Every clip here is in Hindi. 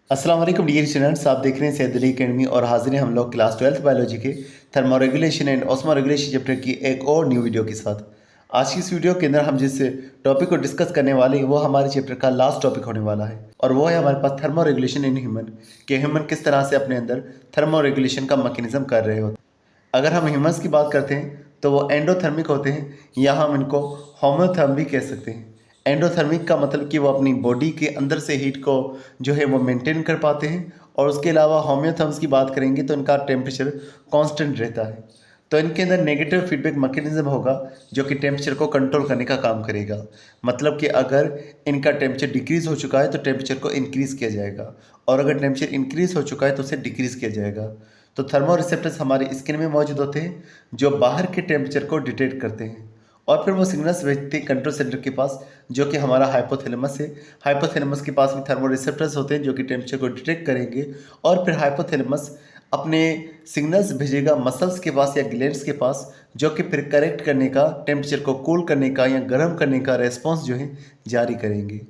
अस्सलाम वालेकुम डियर स्टूडेंट्स, आप देख रहे हैं सैयद अली अकेडमी और हाजिर हैं हम लोग क्लास 12th बायोलॉजी के थर्मोरेगुलेशन एंड ऑस्मोरेगुलेशन चैप्टर की एक और न्यू वीडियो के साथ। आज की इस वीडियो के अंदर हम जिस टॉपिक को डिस्कस करने वाले हैं वो हमारे चैप्टर का लास्ट टॉपिक होने वाला है और वो है हमारे पास थर्मोरेगुलेशन इन ह्यूमन कि ह्यूमन किस तरह से अपने अंदर थर्मोरेगुलेशन का मैकेनिज्म कर रहे होते हैं। अगर हम ह्यूमन्स की बात करते हैं तो वो एंडोथर्मिक होते हैं या हम इनको होम्योथर्म भी कह सकते हैं। एंडोथर्मिक का मतलब कि वो अपनी बॉडी के अंदर से हीट को जो है वो मेंटेन कर पाते हैं और उसके अलावा होम्योथर्म्स की बात करेंगे तो इनका टेम्परेचर कांस्टेंट रहता है। तो इनके अंदर नेगेटिव फीडबैक मैकेनिज्म होगा जो कि टेम्परेचर को कंट्रोल करने का काम करेगा। मतलब कि अगर इनका टेम्परेचर डिक्रीज़ हो चुका है तो टेम्परेचर को इंक्रीज़ किया जाएगा और अगर टेम्परेचर इंक्रीज़ हो चुका है तो उसे डिक्रीज़ किया जाएगा। तो थर्मो रिसेप्टर्स हमारी स्किन में मौजूद होते हैं जो बाहर के टेम्परेचर को डिटेक्ट करते हैं और फिर वो सिग्नल्स भेजते हैं कंट्रोल सेंटर के पास जो कि हमारा हाइपोथैलेमस है। हाइपोथैलेमस के पास भी थर्मो रिसेप्टर्स होते हैं जो कि टेम्परेचर को डिटेक्ट करेंगे और फिर हाइपोथैलेमस अपने सिग्नल्स भेजेगा मसल्स के पास या ग्लैंड्स के पास जो कि फिर करेक्ट करने का, टेम्परेचर को कूल करने का या गर्म करने का रेस्पॉन्स जो है जारी करेंगे।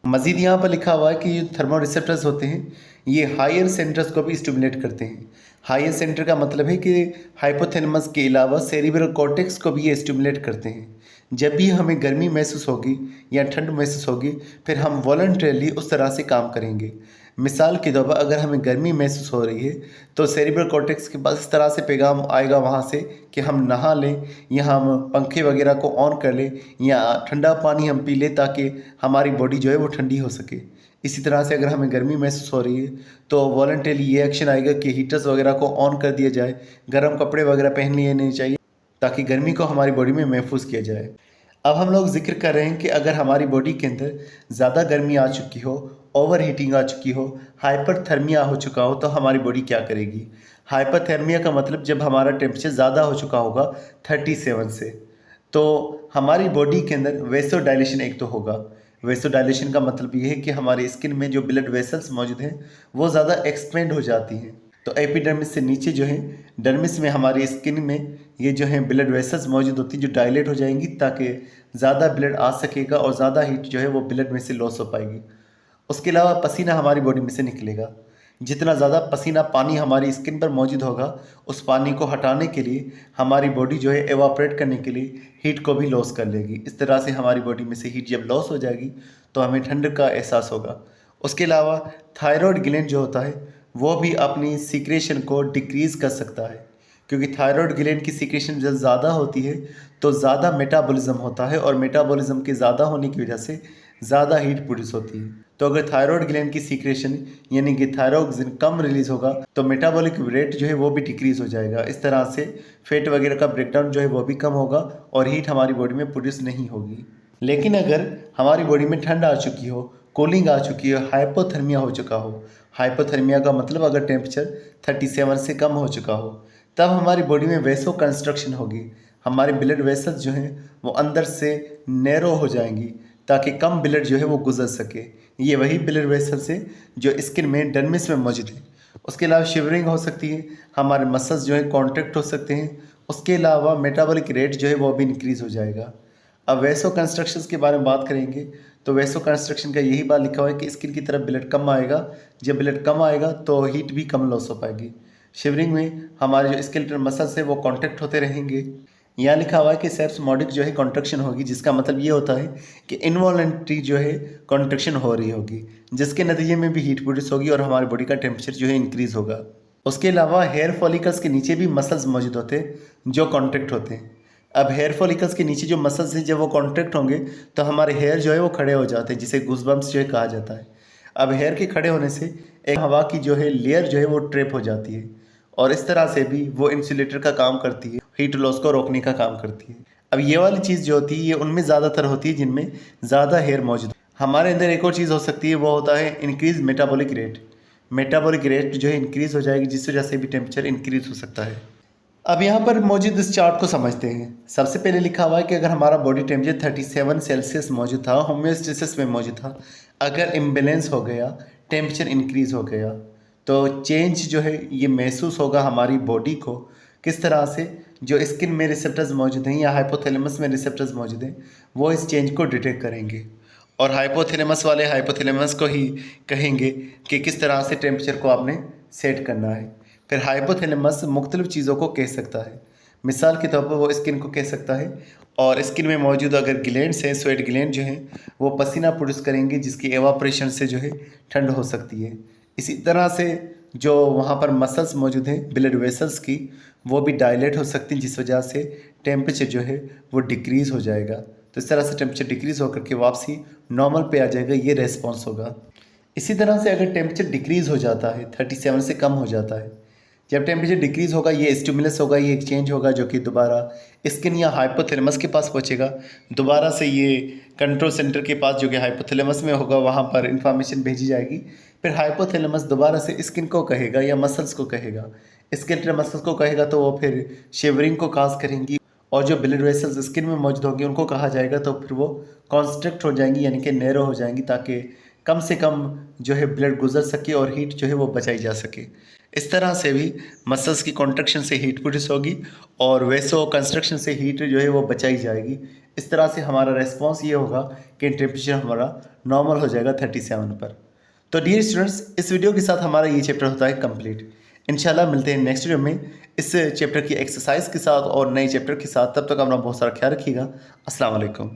मज़ीद यहाँ पर लिखा हुआ है कि ये थर्मो रिसेप्टर्स होते हैं ये हायर सेंटर्स को भी स्टिमुलेट करते हैं। हायर सेंटर का मतलब है कि हाइपोथैलेमस के अलावा सेरिब्रल कॉर्टेक्स को भी ये स्टिमुलेट करते हैं। जब भी हमें गर्मी महसूस होगी या ठंड महसूस होगी फिर हम वॉलंटरली उस तरह से काम करेंगे। मिसाल के तौर पर अगर हमें गर्मी महसूस हो रही है तो सेरिब्रल कॉर्टेक्स के पास इस तरह से पैगाम आएगा वहाँ से कि हम नहा लें या हम पंखे वगैरह को ऑन कर लें या ठंडा पानी हम पी लें ताकि हमारी बॉडी जो है वो ठंडी हो सके। इसी तरह से अगर हमें गर्मी महसूस हो रही है तो वॉलंटरली ये एक्शन आएगा कि हीटर्स वगैरह को ऑन कर दिया जाए, गर्म कपड़े वगैरह पहन लेने चाहिए ताकि गर्मी को हमारी बॉडी में महफूज किया जाए। अब हम लोग जिक्र कर रहे हैं कि अगर हमारी बॉडी के अंदर ज़्यादा गर्मी आ चुकी हो, ओवर हीटिंग आ चुकी हो, हाइपरथर्मिया हो चुका हो तो हमारी बॉडी क्या करेगी। हाइपरथर्मिया का मतलब जब हमारा टेम्परेचर ज़्यादा हो चुका होगा 37 से, तो हमारी बॉडी के अंदर वेसो डायलेशन एक तो होगा। वेसो डायलेशन का मतलब ये है कि हमारी स्किन में जो ब्लड वेसल्स मौजूद हैं वो ज़्यादा एक्सपेंड हो जाती हैं। तो एपिडर्मिस से नीचे जो है डर्मिस में हमारी स्किन में ये जो है ब्लड वेसल्स मौजूद होती है जो डायलेट हो जाएंगी ताकि ज़्यादा ब्लड आ सकेगा और ज़्यादा हीट जो है वो ब्लड में से लॉस हो पाएगी। उसके अलावा पसीना हमारी बॉडी में से निकलेगा। जितना ज़्यादा पसीना पानी हमारी स्किन पर मौजूद होगा उस पानी को हटाने के लिए हमारी बॉडी जो है एवापोरेट करने के लिए हीट को भी लॉस कर लेगी। इस तरह से हमारी बॉडी में से हीट जब लॉस हो जाएगी तो हमें ठंड का एहसास होगा। उसके अलावा थायराइड ग्लैंड जो होता है वो भी अपनी सीक्रेशन को डिक्रीज़ कर सकता है क्योंकि थायराइड ग्लैंड की सीक्रेशन जब ज़्यादा होती है तो ज़्यादा मेटाबॉलिज्म होता है और मेटाबॉलिज्म के ज़्यादा होने की वजह से ज़्यादा हीट प्रोड्यूस होती है। तो अगर थायराइड ग्लैंड की सीक्रेशन यानी कि थायरोक्सिन कम रिलीज होगा तो मेटाबॉलिक रेट जो है वो भी डिक्रीज़ हो जाएगा। इस तरह से फैट वगैरह का ब्रेकडाउन जो है वो भी कम होगा और हीट हमारी बॉडी में प्रोड्यूस नहीं होगी। लेकिन अगर हमारी बॉडी में ठंड आ चुकी हो, कूलिंग आ चुकी हो, हाइपोथर्मिया हो चुका हो, हाइपोथर्मिया का मतलब अगर टेम्परेचर 37 से कम हो चुका हो तब हमारी बॉडी में वैसो कंस्ट्रक्शन होगी। हमारे ब्लड वेसल्स जो हैं वो अंदर से नैरो हो जाएंगी ताकि कम ब्लड जो है वो गुजर सके। ये वही ब्लड वेसल्स है जो स्किन में डर्मिस में मौजूद है। उसके अलावा शिवरिंग हो सकती है, हमारे मसल्स जो है कॉन्ट्रैक्ट हो सकते हैं। उसके अलावा मेटाबॉलिक रेट जो है वो भी इंक्रीज़ हो जाएगा। अब वैसो कंस्ट्रक्शंस के बारे में बात करेंगे तो वैसो कंस्ट्रक्शन का यही बात लिखा हुआ है कि स्किन की तरफ ब्लड कम आएगा। जब ब्लड कम आएगा तो हीट भी कम लॉस हो पाएगी। शिवरिंग में हमारे जो स्केलेटल मसल्स है वो कॉन्ट्रैक्ट होते रहेंगे। यहाँ लिखा हुआ है कि सेप्समोडिक जो है कॉन्ट्रैक्शन होगी जिसका मतलब ये होता है कि इनवॉलेंट्री जो है कॉन्ट्रैक्शन हो रही होगी जिसके नतीजे में भी हीट प्रोड्यूस होगी और हमारी बॉडी का टेम्परेचर जो है इंक्रीज़ होगा। उसके अलावा हेयर फॉलिकल्स के नीचे भी मसल्स मौजूद होते हैं जो कॉन्ट्रैक्ट होते हैं। अब हेयर फॉलिकल्स के नीचे जो मसल्स हैं जब वो कॉन्ट्रैक्ट होंगे तो हमारे हेयर जो है वो खड़े हो जाते हैं जिसे गूज़बम्प्स जो है कहा जाता है। अब हेयर के खड़े होने से एक हवा की जो है लेयर जो है वो ट्रैप हो जाती है और इस तरह से भी वो इंसुलेटर का काम करती है, हीट लॉस को रोकने का काम करती है। अब ये वाली चीज़ जो होती है ये उनमें ज़्यादातर होती है जिनमें ज़्यादा हेयर मौजूद। हमारे अंदर एक और चीज़ हो सकती है वो होता है increase metabolic rate. Metabolic rate जो है इंक्रीज़ हो जाएगी जिस वजह से भी टेम्परेचर इंक्रीज़ हो सकता है। अब यहाँ पर मौजूद इस चार्ट को समझते हैं। सबसे पहले लिखा हुआ है कि अगर हमारा बॉडी टेम्परेचर 37 सेल्सियस मौजूद था, होम्योस्टेसिस में मौजूद था, अगर इम्बेलेंस हो गया, टेम्परेचर इंक्रीज़ हो गया तो चेंज जो है ये महसूस होगा हमारी बॉडी को। किस तरह से जो स्किन में रिसेप्टर्स मौजूद हैं या हाइपोथैलेमस में रिसेप्टर्स मौजूद हैं वो इस चेंज को डिटेक्ट करेंगे और हाइपोथैलेमस वाले हाइपोथैलेमस को ही कहेंगे कि किस तरह से टेम्परेचर को आपने सेट करना है। फिर हाइपोथैलेमस मुख्तलिफ चीज़ों को कह सकता है। मिसाल के तौर पर वो स्किन को कह सकता है, और स्किन में मौजूद अगर ग्लैंड्स हैं, स्वेट ग्लैंड जो हैं, वो पसीना प्रोड्यूस करेंगे जिसकी एवापोरेशन से जो है ठंड हो सकती है। इसी तरह से जो वहाँ पर मसल्स मौजूद हैं ब्लड वेसल्स की, वो भी डायलेट हो सकती हैं, जिस वजह से टेम्परेचर जो है वो डिक्रीज़ हो जाएगा। तो इस तरह से टेम्परेचर डिक्रीज़ होकर के वापसी नॉर्मल पे आ जाएगा, ये रेस्पॉन्स होगा। इसी तरह से अगर टेम्परेचर डिक्रीज़ हो जाता है, 37 से कम हो जाता है, जब टेम्परेचर डिक्रीज़ होगा ये स्टिमुलस होगा, ये एक्सचेंज होगा जो कि दोबारा स्किन या हाइपोथैलेमस के पास पहुंचेगा। दोबारा से ये कंट्रोल सेंटर के पास जो कि हाइपोथैलेमस में होगा, वहाँ पर इंफॉर्मेशन भेजी जाएगी। फिर हाइपोथैलेमस दोबारा से स्किन को कहेगा या मसल्स को कहेगा। स्केलेटल मसल्स को कहेगा तो वो फिर शिवरिंग को काज करेंगी, और जो ब्लड वेसल्स स्किन में मौजूद होंगी उनको कहा जाएगा, तो फिर वो कॉन्स्ट्रिक्ट हो जाएंगी, यानी कि नैरो हो जाएंगी, ताकि कम से कम जो है ब्लड गुजर सके और हीट जो है वो बचाई जा सके। इस तरह से भी मसल्स की कॉन्ट्रैक्शन से हीट प्रोड्यूस होगी और वैसो कंस्ट्रक्शन से हीट जो है वो बचाई जाएगी। इस तरह से हमारा रेस्पॉन्स ये होगा कि टेम्परेचर हमारा नॉर्मल हो जाएगा 37 पर। तो डियर स्टूडेंट्स, इस वीडियो के साथ हमारा ये चैप्टर होता है कंप्लीट। इंशाल्लाह मिलते हैं नेक्स्ट वीडियो में इस चैप्टर की एक्सरसाइज के साथ और नए चैप्टर के साथ। तब तक अपना बहुत सारा ख्याल रखिएगा। अस्सलाम वालेकुम।